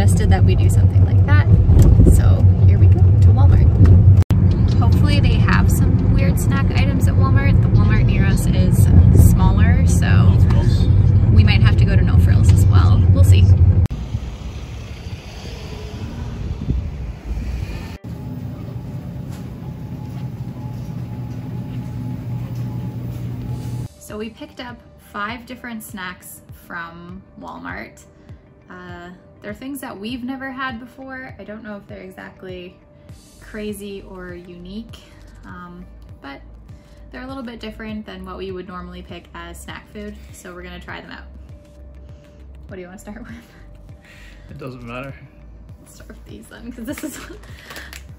suggested that we do something like that. So here we go to Walmart. Hopefully they have some weird snack items at Walmart. The Walmart near us is smaller, so we might have to go to No Frills as well. We'll see. So we picked up 5 different snacks from Walmart. They're things that we've never had before. I don't know if they're exactly crazy or unique, but they're a little bit different than what we would normally pick as snack food. So we're gonna try them out. What do you want to start with? It doesn't matter. Let's start with these then, because this is what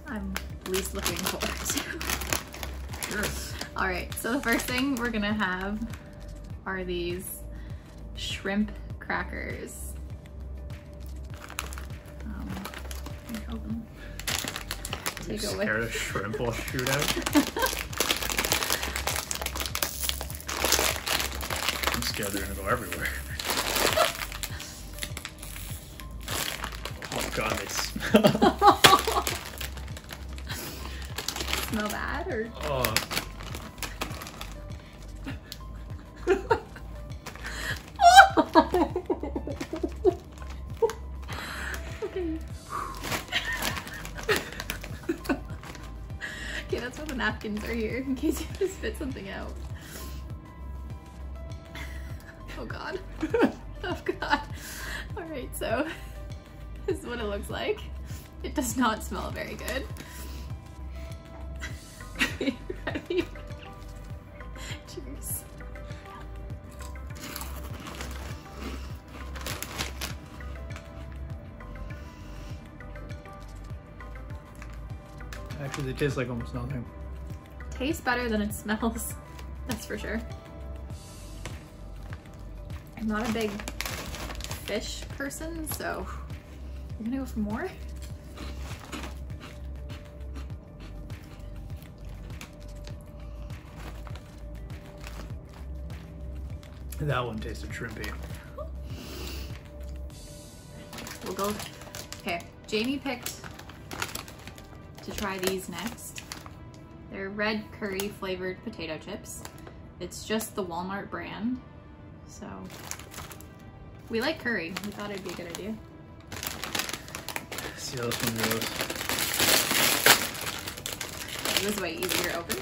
I'm least looking forward to. Sure. All right, so the first thing we're gonna have are these shrimp crackers. You're scared of shrimp will shoot out? I'm scared they're gonna go everywhere. Oh god, they smell. Smell bad or? Oh. Okay. Okay, that's why the napkins are here, in case you have to spit something out. Oh god. Oh god. Alright, so this is what it looks like. It does not smell very good. Okay, ready? Cheers. Actually, they taste like almost nothing. Tastes better than it smells, that's for sure. I'm not a big fish person, so you're gonna go for more? That one tasted shrimpy. We'll go. Okay, Jamie picked to try these next. They're red curry flavored potato chips. It's just the Walmart brand. So we like curry. We thought it'd be a good idea. See how this one goes. This is way easier to open.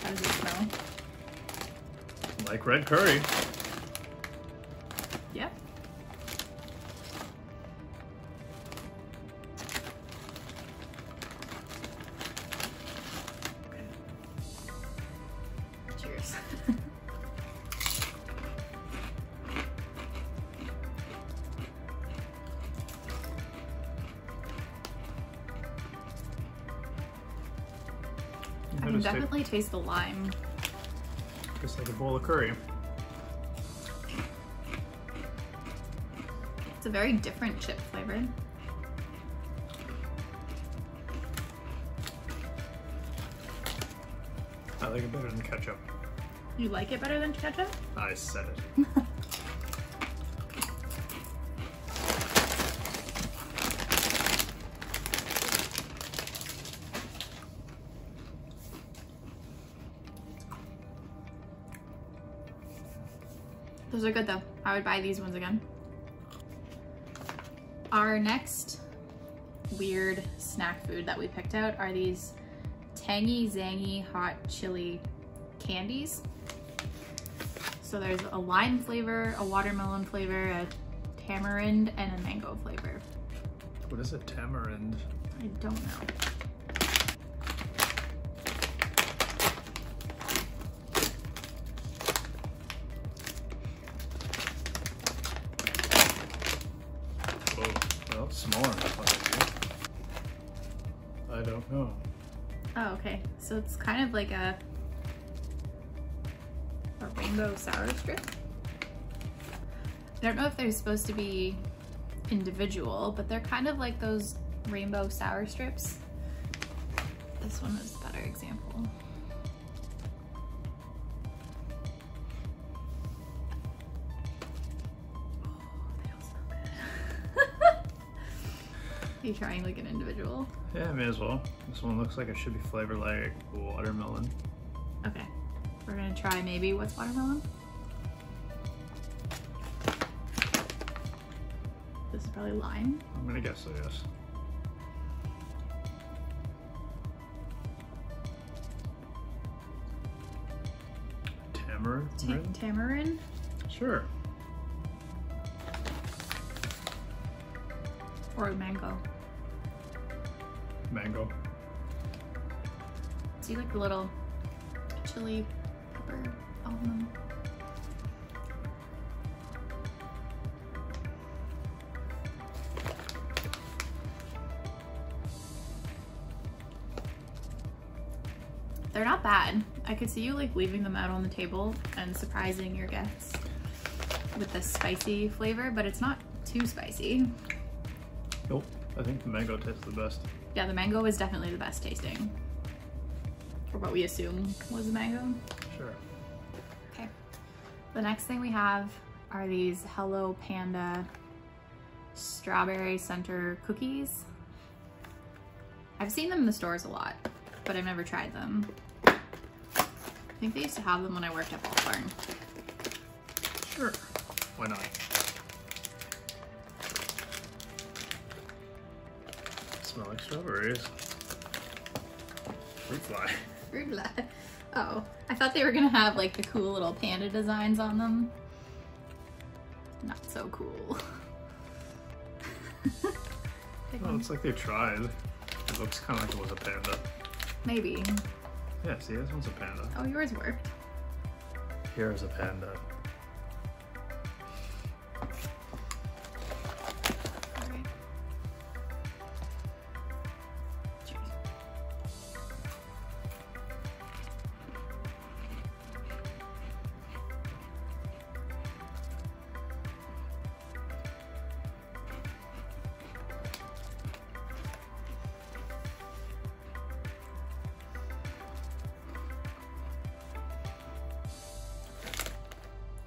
How does it smell? Like red curry. Yep. Cheers. I can definitely taste the lime. Just like a bowl of curry. It's a very different chip flavor. I like it better than ketchup. You like it better than ketchup? I said it. Those are good though. I would buy these ones again. Our next weird snack food that we picked out are these tangy, zangy, hot chili candies. So there's a lime flavor, a watermelon flavor, a tamarind, and a mango flavor. What is a tamarind? I don't know. Well, smaller enough, I don't know. Oh, okay. So it's kind of like a rainbow sour strip. I don't know if they're supposed to be individual, but they're kind of like those rainbow sour strips. This one is a better example. Oh, they don't smell good. Are you trying like an individual? Yeah, I may as well. This one looks like it should be flavored like watermelon. Okay. We're gonna try maybe what's watermelon? This is probably lime. I'm gonna guess so, yes. Tamarind? Tamarind? Sure. Or mango. Mango. See like the little chili pepper on them. They're not bad. I could see you like leaving them out on the table and surprising your guests with the spicy flavor, but it's not too spicy. Nope. I think the mango tastes the best. Yeah, the mango is definitely the best tasting. Or what we assume was the mango. Sure. Okay. The next thing we have are these Hello Panda strawberry center cookies. I've seen them in the stores a lot, but I've never tried them. I think they used to have them when I worked at Ball Barn. Sure. Why not? Smell like strawberries. Fruit fly. Fruit fly. Oh, I thought they were gonna have like the cool little panda designs on them. Not so cool. Well, it's like they tried. It looks kind of like it was a panda. Maybe. Yeah, see, this one's a panda. Oh, yours worked. Here's a panda. All right. Cheers.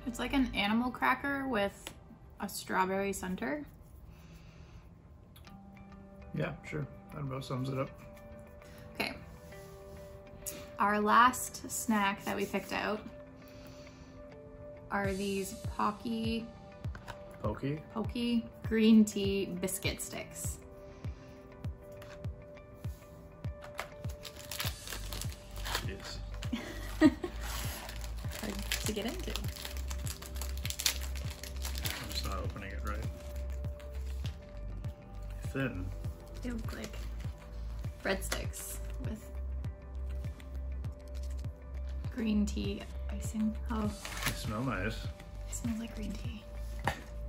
It's like an animal cracker with a strawberry center. Yeah, sure. That about sums it up. Okay. Our last snack that we picked out are these Pocky Pokey green tea biscuit sticks. Jeez. Hard to get into. I'm just not opening it right. Thin. They look like breadsticks with green tea icing. Oh, They smell nice. it smells like green tea.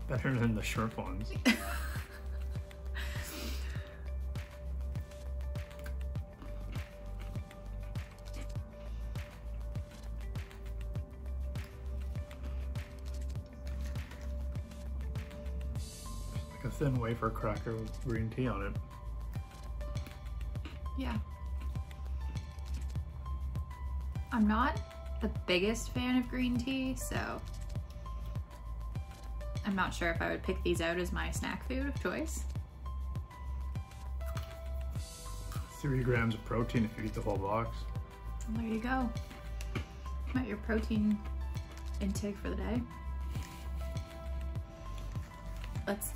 Better than the shrimp ones. Like a thin wafer cracker with green tea on it. Yeah. I'm not the biggest fan of green tea, so I'm not sure if I would pick these out as my snack food of choice. 3 grams of protein if you eat the whole box. Well, there you go. Got your protein intake for the day.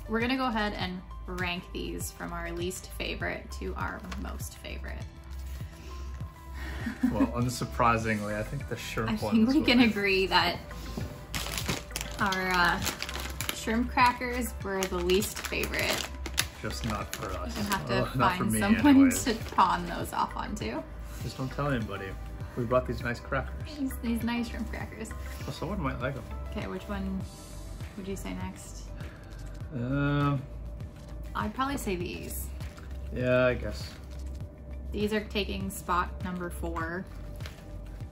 We're gonna go ahead and rank these from our least favorite to our most favorite. Well, unsurprisingly, I think the shrimp ones. I think we can agree that our shrimp crackers were the least favorite. Just not for us. You have to not for find me someone anyways. to pawn those off onto. Just don't tell anybody. We brought these nice crackers. These nice shrimp crackers. Well, someone might like them. Okay, which one would you say next? I'd probably say these. Yeah, I guess. These are taking spot number 4.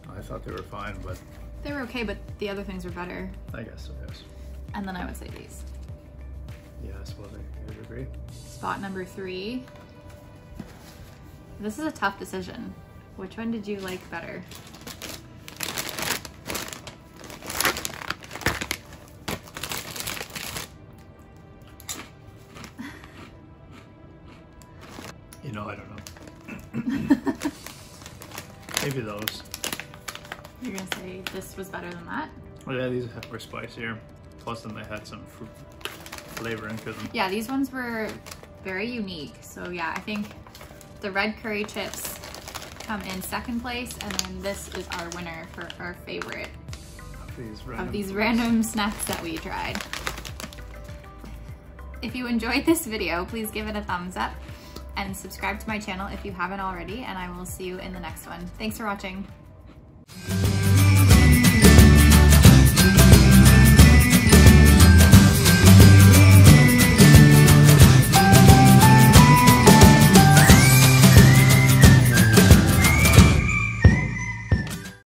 I thought they were fine, but They were okay, but the other things were better. I guess so, yes. And then I would say these. Yeah, I suppose I would agree. Spot number 3. This is a tough decision. Which one did you like better? You know, I don't know. Maybe those. You're gonna say this was better than that? Oh yeah, these were spicier. Plus then they had some fruit flavoring to them. Yeah, these ones were very unique. So yeah, I think the red curry chips come in second place, and then this is our winner for our favorite of these random snacks that we tried. If you enjoyed this video, please give it a thumbs up and subscribe to my channel if you haven't already, and I will see you in the next one. Thanks for watching.